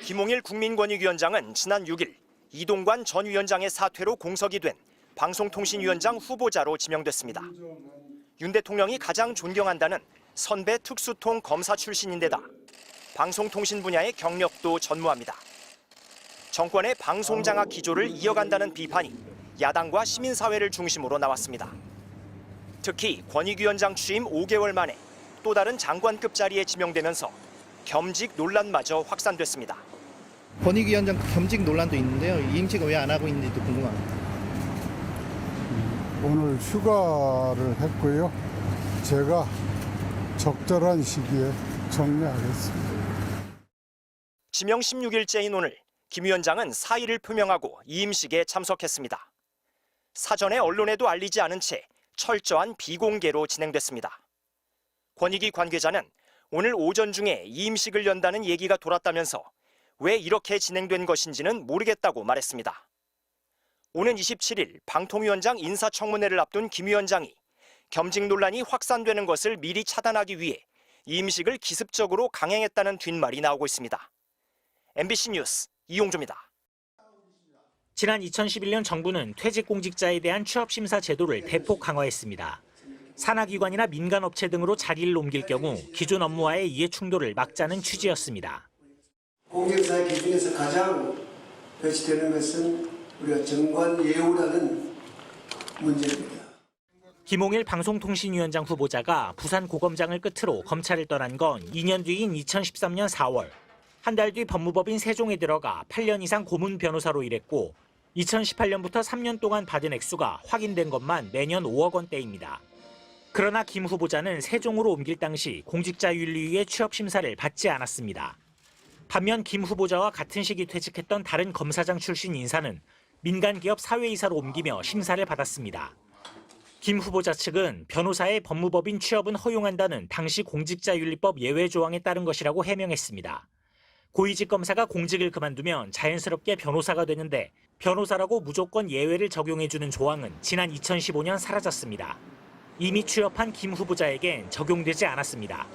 김홍일 국민권익위원장은 지난 6일 이동관 전 위원장의 사퇴로 공석이 된 방송통신위원장 후보자로 지명됐습니다. 윤 대통령이 가장 존경한다는 선배 특수통 검사 출신인데다 방송통신 분야의 경력도 전무합니다. 정권의 방송장악 기조를 이어간다는 비판이 야당과 시민사회를 중심으로 나왔습니다. 특히 권익위원장 취임 5개월 만에 또 다른 장관급 자리에 지명되면서 겸직 논란마저 확산됐습니다. 권익위원장 겸직 논란도 있는데요. 이임직을 왜 안 하고 있는지도 궁금합니다. 오늘 휴가를 했고요. 제가 적절한 시기에 정리하겠습니다. 지명 16일째인 오늘 김 위원장은 사의를 표명하고 이임식에 참석했습니다. 사전에 언론에도 알리지 않은 채 철저한 비공개로 진행됐습니다. 권익위 관계자는 오늘 오전 중에 이임식을 연다는 얘기가 돌았다면서 왜 이렇게 진행된 것인지는 모르겠다고 말했습니다. 오는 27일 방통위원장 인사청문회를 앞둔 김 위원장이 겸직 논란이 확산되는 것을 미리 차단하기 위해 이임식을 기습적으로 강행했다는 뒷말이 나오고 있습니다. MBC 뉴스 이용조입니다. 지난 2011년 정부는 퇴직공직자에 대한 취업심사 제도를 대폭 강화했습니다. 산하기관이나 민간업체 등으로 자리를 옮길 경우 기존 업무와의 이해 충돌을 막자는 취지였습니다. 공직사의 기준에서 가장 배치되는 것은 우리가 정관예우라는 문제입니다. 김홍일 방송통신위원장 후보자가 부산고검장을 끝으로 검찰을 떠난 건 2년 뒤인 2013년 4월. 한 달 뒤 법무법인 세종에 들어가 8년 이상 고문 변호사로 일했고 2018년부터 3년 동안 받은 액수가 확인된 것만 매년 5억 원대입니다. 그러나 김 후보자는 세종으로 옮길 당시 공직자윤리위의 취업심사를 받지 않았습니다. 반면 김 후보자와 같은 시기 퇴직했던 다른 검사장 출신 인사는 민간기업 사회이사로 옮기며 심사를 받았습니다. 김 후보자 측은 변호사의 법무법인 취업은 허용한다는 당시 공직자윤리법 예외 조항에 따른 것이라고 해명했습니다. 고위직 검사가 공직을 그만두면 자연스럽게 변호사가 되는데 변호사라고 무조건 예외를 적용해주는 조항은 지난 2015년 사라졌습니다. 이미 취업한 김 후보자에겐 적용되지 않았습니다.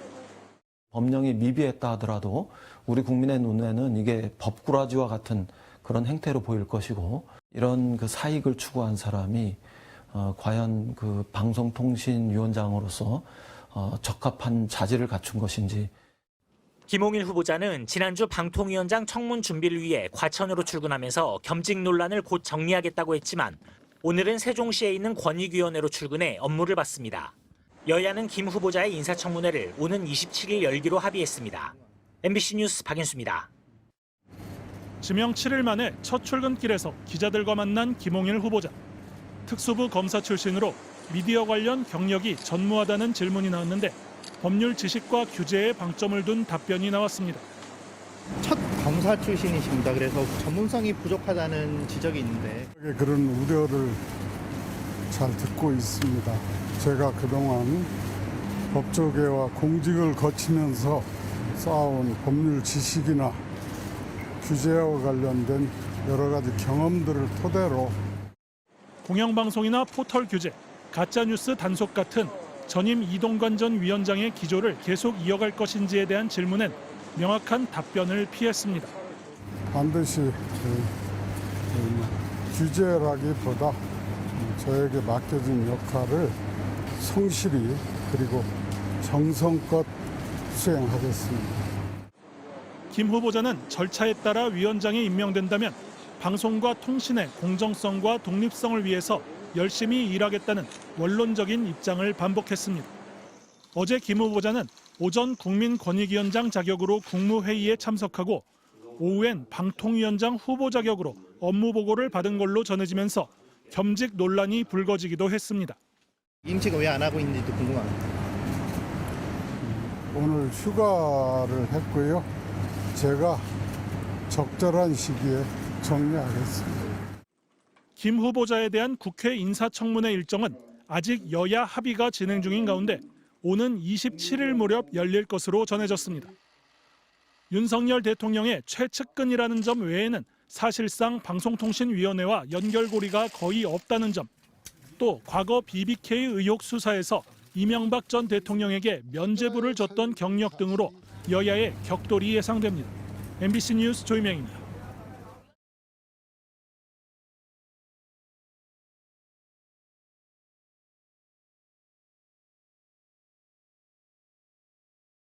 법령이 미비했다 하더라도 우리 국민의 눈에는 이게 법꾸라지와 같은 그런 행태로 보일 것이고 이런 그 사익을 추구한 사람이 과연 그 방송통신위원장으로서 적합한 자질을 갖춘 것인지. 김홍일 후보자는 지난주 방통위원장 청문 준비를 위해 과천으로 출근하면서 겸직 논란을 곧 정리하겠다고 했지만 오늘은 세종시에 있는 권익위원회로 출근해 업무를 받습니다. 여야는 김 후보자의 인사청문회를 오는 27일 열기로 합의했습니다. MBC 뉴스 박인수입니다. 지명 7일 만에 첫 출근길에서 기자들과 만난 김홍일 후보자. 특수부 검사 출신으로 미디어 관련 경력이 전무하다는 질문이 나왔는데 법률 지식과 규제에 방점을 둔 답변이 나왔습니다. 첫 검사 출신이십니다. 그래서 전문성이 부족하다는 지적이 있는데. 그런 우려를 잘 듣고 있습니다. 제가 그동안 법조계와 공직을 거치면서 쌓아온 법률 지식이나 규제와 관련된 여러 가지 경험들을 토대로 공영방송이나 포털 규제, 가짜뉴스 단속 같은 전임 이동관 전 위원장의 기조를 계속 이어갈 것인지에 대한 질문엔 명확한 답변을 피했습니다. 반드시 규제라기보다 저에게 맡겨진 역할을 성실히 그리고 정성껏 수행하겠습니다. 김 후보자는 절차에 따라 위원장에 임명된다면 방송과 통신의 공정성과 독립성을 위해서 열심히 일하겠다는 원론적인 입장을 반복했습니다. 어제 김 후보자는 오전 국민권익위원장 자격으로 국무회의에 참석하고 오후엔 방통위원장 후보 자격으로 업무 보고를 받은 걸로 전해지면서 겸직 논란이 불거지기도 했습니다. 이임직을 왜 안 하고 있는지도 궁금합니다. 오늘 휴가를 했고요. 제가 적절한 시기에 정리하겠습니다. 김 후보자에 대한 국회 인사청문회 일정은 아직 여야 합의가 진행 중인 가운데 오는 27일 무렵 열릴 것으로 전해졌습니다. 윤석열 대통령의 최측근이라는 점 외에는 사실상 방송통신위원회와 연결고리가 거의 없다는 점, 또 과거 BBK 의혹 수사에서 이명박 전 대통령에게 면죄부를 줬던 경력 등으로 여야의 격돌이 예상됩니다. MBC 뉴스 조희명입니다.